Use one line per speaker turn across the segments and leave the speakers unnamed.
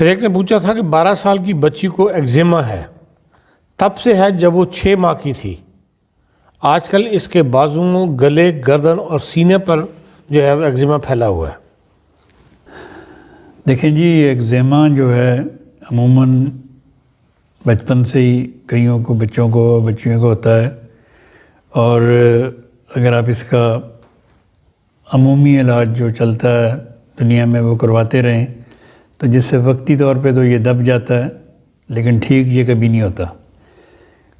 پھر ایک نے پوچھا تھا کہ 12 سال کی بچی کو ایگزیما ہے، تب سے ہے جب وہ 6 ماہ کی تھی، آج کل اس کے بازوؤں، گلے، گردن اور سینے پر جو ہے ایگزیما پھیلا ہوا ہے۔
دیکھیں جی، ایگزیما جو ہے عموماً بچپن سے ہی کئیوں کو، بچوں کو، بچیوں کو ہوتا ہے، اور اگر آپ اس کا عمومی علاج جو چلتا ہے دنیا میں وہ کرواتے رہیں تو جس سے وقتی طور پہ تو یہ دب جاتا ہے، لیکن ٹھیک یہ کبھی نہیں ہوتا۔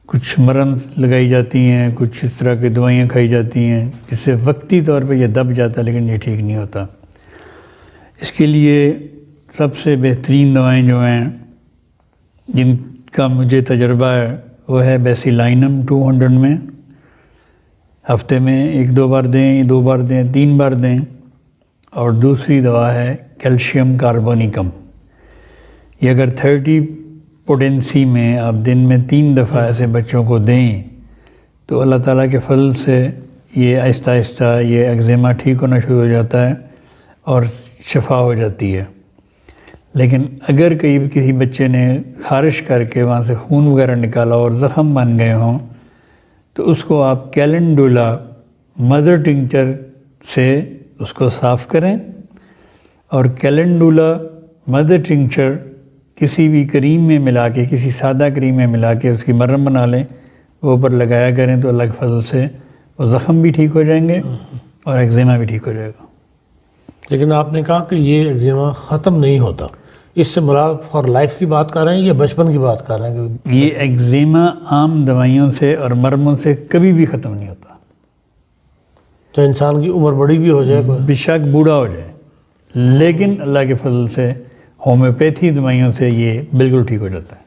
کچھ مرہم لگائی جاتی ہیں، کچھ اس طرح کی دوائیاں کھائی جاتی ہیں جس سے وقتی طور پہ یہ دب جاتا ہے، لیکن یہ ٹھیک نہیں ہوتا۔ اس کے لیے سب سے بہترین دوائیں جو ہیں، جن کا مجھے تجربہ ہے، وہ ہے بیسیلائنم 200 میں، ہفتے میں 1-2 بار دیں، 2 بار دیں، 3 بار دیں۔ اور دوسری دوا ہے کیلشیم کاربونیکم۔ یہ اگر 30 پوٹنسی میں آپ دن میں 3 دفعہ ایسے بچوں کو دیں تو اللہ تعالیٰ کے فضل سے یہ آہستہ آہستہ یہ ایگزیما ٹھیک ہونا شروع ہو جاتا ہے اور شفا ہو جاتی ہے۔ لیکن اگر کسی بچے نے خارش کر کے وہاں سے خون وغیرہ نکالا اور زخم بن گئے ہوں تو اس کو آپ کیلنڈولا مدر ٹنکچر سے اس کو صاف کریں، اور کیلنڈولا مدر ٹنکچر کسی بھی کریم میں ملا کے، کسی سادہ کریم میں ملا کے اس کی مرہم بنا لیں، وہ اوپر لگایا کریں تو اللہ کے فضل سے وہ زخم بھی ٹھیک ہو جائیں گے اور ایگزیما بھی ٹھیک ہو جائے گا۔
لیکن آپ نے کہا کہ یہ ایگزیما ختم نہیں ہوتا، اس سے مراد فار لائف کی بات کر رہے ہیں یا بچپن کی بات کر رہے ہیں؟ کہ
یہ ایگزیما عام دوائیوں سے اور مرہموں سے کبھی بھی ختم نہیں ہوتا،
تو انسان کی عمر بڑی بھی ہو جائے،
بے شک بوڑھا ہو جائے، لیکن اللہ کے فضل سے ہومیوپیتھی دوائیوں سے یہ بالکل ٹھیک ہو جاتا ہے۔